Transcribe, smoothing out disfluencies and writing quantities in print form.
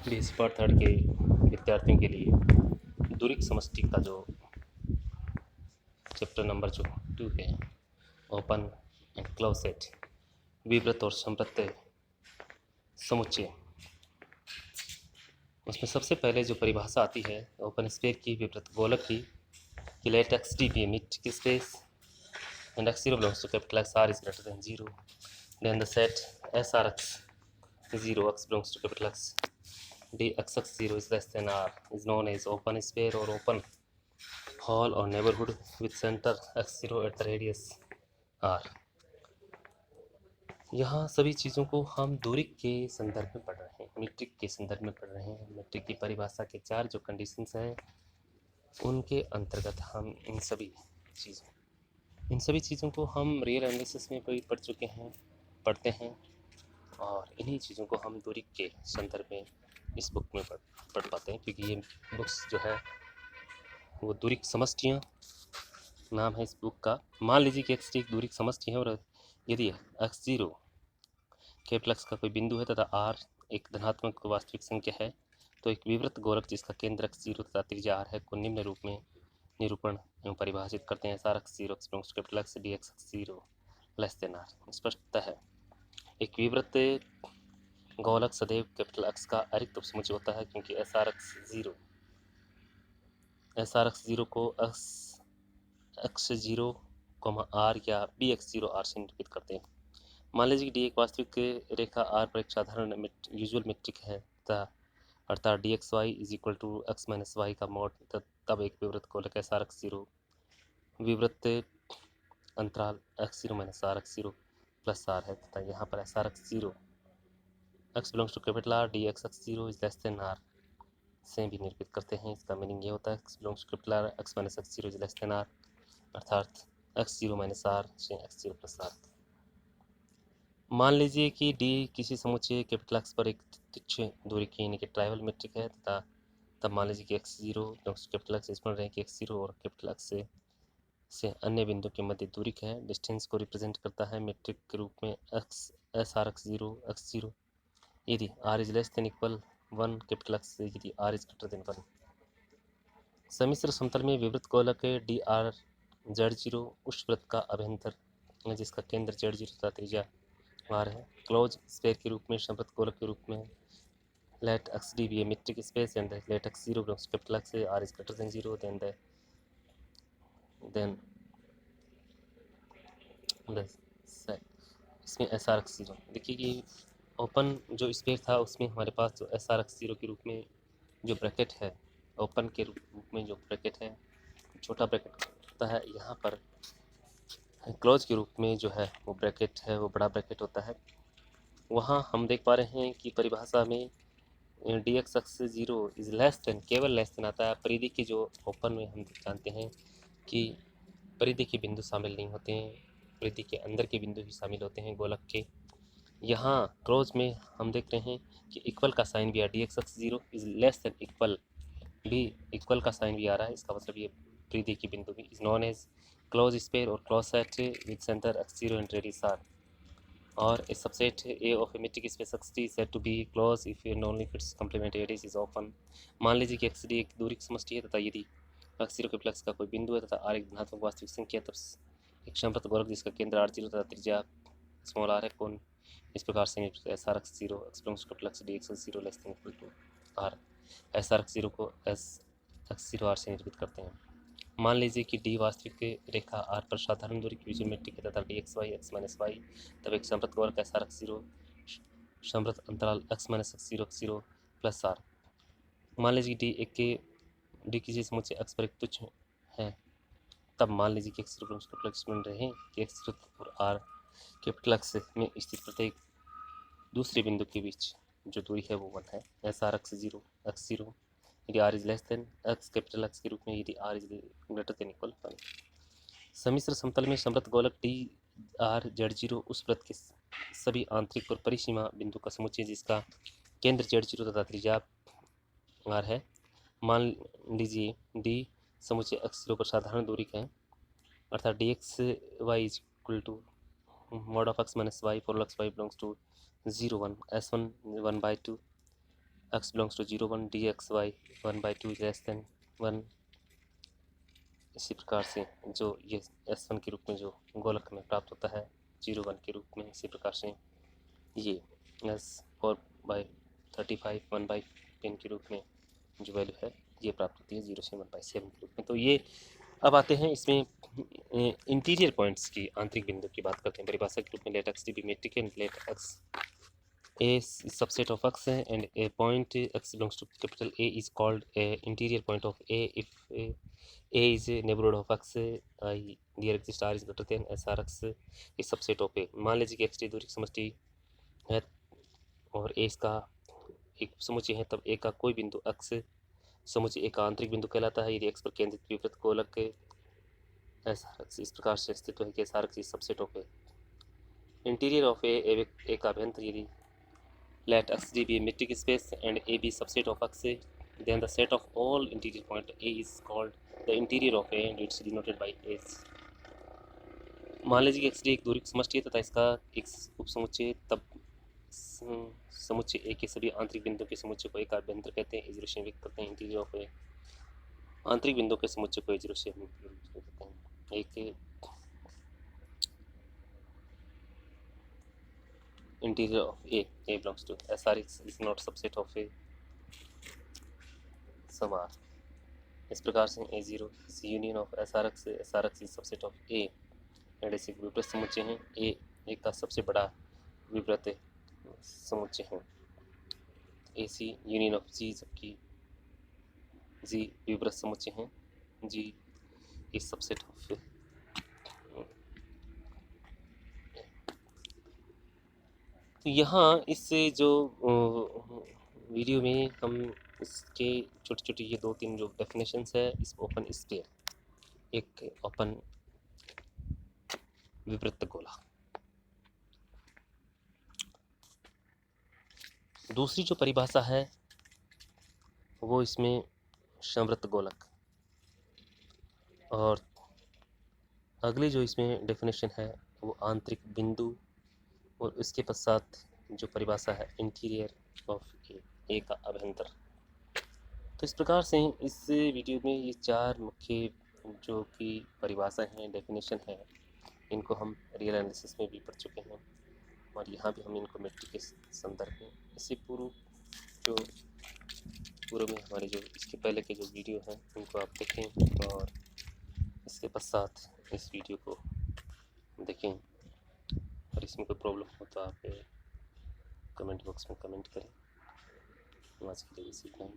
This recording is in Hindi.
बीएससी पार्ट थर्ड के विद्यार्थियों के लिए दूरिक समष्टि का जो चैप्टर नंबर जो 2 है, ओपन एंड क्लोज सेट, विवृत और संवृत समुच्चय, उसमें सबसे पहले जो परिभाषा आती है ओपन स्फीयर की, विवृत गोलक की let x d be metric space and x0 belongs to capital X, R is greater than 0. Then the set SRX 0, x belongs to capital X, dxx 0 is less than R is known as open sphere or open hole or neighborhood with center x0 at the radius R. यहाँ सभी चीज़ों को हम दूरी के संदर्भ में पढ़ रहे हैं, मीट्रिक के संदर्भ में पढ़ रहे हैं। मीट्रिक की परिभाषा के 4 जो कंडीशंस हैं उनके अंतर्गत हम इन सभी चीज़ों को हम रियल एनालिसिस में भी पढ़ चुके हैं, पढ़ते हैं, और इन्हीं चीज़ों को हम दूरी के संदर्भ में इस बुक में पढ़ पाते हैं, क्योंकि ये बुक्स जो है वो दूरिक समष्टियाँ नाम है इस बुक का। मान लीजिए कि x एक दूरिक समष्टि है और यदि x0 कैपिटल X का कोई बिंदु है तथा r एक धनात्मक वास्तविक संख्या है, तो एक विवृत गोलक जिसका केंद्र x0 तथा त्रिज्या r है को निम्न रूप में निरूपण एवं परिभाषित करते हैं। SRX0 capital X dxx0 less than r। स्पष्टता है, एक विवृत गोलक सदैव कैपिटल X का अरिक्त उपसमुच्चय होता है, क्योंकि SRX0 को x0, r या bx0 r से निरूपित करते हैं। मान लीजिए कि d एक वास्तविक रेखा r पर एक साधारण यूजुअल मेट्रिक है तथा अर्थात dxy is equal to x minus y का मॉड, तब एक विवृत गोलक SRX0 विवृत अंतराल x0 minus r x0 plus r है तथा यहाँ पर SRX0 x belongs to capital R dxx0 is less than r से भी निरूपित करते हैं। इसका मीनिंग ये होता है x belongs to capital R x minus x0 is less than r, अर्थात x0 माइनस r से x0 प्लस r। मान लीजिए कि d किसी समुच्चय कैपिटल X पर एक तुच्छ दूरी की यानी कि ट्राइवल मेट्रिक है तथा तब मान लीजिए कि x0 कैपिटल X स्मरण रहे कि x0 और कैपिटल X से अन्य बिंदु के मध्य दूरी है। डिस्टेंस को रिप्रेजेंट करता है मेट्रिक के रूप में SRX0 x0 यदि r is less than equal 1 capital X से यदि r इज ग्रेटर देन 1। सम्मिश्र समतल में विवृत गोलक dr z0 उस वृत्त का अभ्यंतर जिसका केंद्र z0 तथा त्रिज्या r है। क्लोज स्फीयर के रूप में, संवृत गोलक के रूप में let x d be a metric space and let x0 belongs to capital X, r is greater than 0, then इसमें SRX0 देखिए कि ओपन जो स्फीयर था उसमें हमारे पास जो SRX0 के रूप में जो ब्रैकेट है, ओपन के रूप में जो ब्रैकेट है छोटा ब्रैकेट होता है, यहाँ पर क्लोज के रूप में जो है वो ब्रैकेट है वो बड़ा ब्रैकेट होता है। वहाँ हम देख पा रहे हैं कि परिभाषा में dxx0 इज लेस देन, केवल लेस देन आता है। परिधि के जो ओपन में हम जानते हैं कि परिधि के बिंदु शामिल नहीं होते हैं, परिधि के अंदर के बिंदु ही शामिल होते हैं गोलक के। यहाँ क्लोज में हम देख रहे हैं कि इक्वल का साइन भी आ, dxx0 is less than equal भी, इक्वल का साइन भी आ रहा है, इसका मतलब ये परिधि के बिंदु भी is known as close sphere और close set with centre x0 and radius r, और a subset A of a metric space XD is said to be closed if and only if its complementary radius is open। मान लीजिए कि XD एक दूरी की समष्टि है तथा यदि x0 के प्लस का कोई बिंदु है तथा r एक धनात्मक वास्तविक संख्या है, तब एक संवृत गोलक जिसका केंद्र r0 तथा त्रिज्या स्मॉल r है कौन इस प्रकार से SRX0 x plus dx0 less than equal to r। SRX0 को x0 r से निरूपित करते हैं। मान लीजिए कि d वास्तविक रेखा r पर साधारण दूरी की विजुअल मेट्रिक है तथा dxy x माइनस वाई, तब एक संवृत गोलक SRX0 संवृत अंतराल x minus x0 plus r। मान लीजिए d किसी समुच्चय x पर एक तुच्छ है, तब मान लीजिए कि x0 बन रहे हैं कि x0 और r कैपिटल X में स्थित प्रत्येक दूसरे बिंदु के बीच जो दूरी है वो 1 है। SRX0 x0 यदि r is less then x capital X के रूप में यदि r is greater than equal 1। सम्मिश्र समतल में संवृत गोलक dr z0 उस वृत्त के सभी आंतरिक और परिसीमा बिंदु का समुच्चय जिसका केंद्र z0 तथा त्रिज्या r है। मान लीजिए d समुच्चय x0 पर साधारण दूरी है, अर्थात dxy is equal to mod of x minus y for x y belongs to 0 1 s1 1/2 x belongs to 0 1 dxy 1/2 less than 1। इसी प्रकार से जो ये S1 के रूप में जो गोलक में प्राप्त होता है 0 1 के रूप में, इसी प्रकार से ये S4/35 1/10 के रूप में जो वैल्यू है ये प्राप्त होती है 0 से 1/7 के रूप में। तो ये अब आते हैं इसमें इंटीरियर पॉइंट्स की, आंतरिक बिंदु की बात करते हैं। परिभाषा के रूप में late x be metric and let x a is subset of x and a point x belongs to capital A is called a interior point of A if A is a neighborhood of x I near exist R is greater than SRx is subset of A। मान लीजिए कि x दूरी की समष्टि है और A इसका एक समुच्चय है, तब A का कोई बिंदु x समुच्चय एक आंतरिक बिंदु कहलाता है यदि x पर केंद्रित विवृत गोलक के SRx इस प्रकार से अस्तित्व है कि SRx is subset of A। Interior of A का अभ्यंतर यदि let xd be a metric space and A be subset of x, then the set of all interior point A is called the interior of A and it's denoted by S। मान लीजिए कि xd एक दूरी की समष्टि है तथा इसका एक उपसमुच्चय, तब समुच्चय A के सभी आंतरिक बिंदुओं के समुच्चय को A का अभ्यंतर कहते हैं। A0 से व्यक्त करते हैं इंटीरियर ऑफ A। आंतरिक बिंदुओं के समुच्चय को A0 से हम व्यक्त करते हैं। एक interior of A belongs to SRx is not subset of A some R। इस प्रकार से A0 is union of SRx is subset of A and ऐसे विवृत समुच्चय हैं। A एक का सबसे बड़ा विवृत समुच्चय है। AC यूनियन ऑफ G, जबकि G विवृत समुच्चय है। G is subset of तो यहाँ इससे जो वीडियो में हम इसके छोटे छोटे ये 2-3 जो डेफिनेशंस है इस ओपन स्फीयर, एक ओपन विवृत गोला। दूसरी जो परिभाषा है वो इसमें समवृत्त गोलक, और अगली जो इसमें डेफिनेशन है वो आंतरिक बिंदु, और इसके पश्चात जो परिभाषा है इंटीरियर ऑफ ए का अभ्यंतर। तो इस प्रकार से इस वीडियो में ये 4 मुख्य जो कि परिभाषा हैं, डेफिनेशन है, इनको हम रियल एनालिसिस में भी पढ़ चुके हैं और यहाँ भी हम इनको मेट्रिक के संदर्भ में इससे पूर्व में हमारे जो इसके पहले के जो वीडियो हैं उनको आप देखें और इसके पश्चात इस वीडियो को देखें। और इसमें कोई प्रॉब्लम हो तो आप कमेंट बॉक्स में कमेंट करें। आज के लिए बस इतना ही।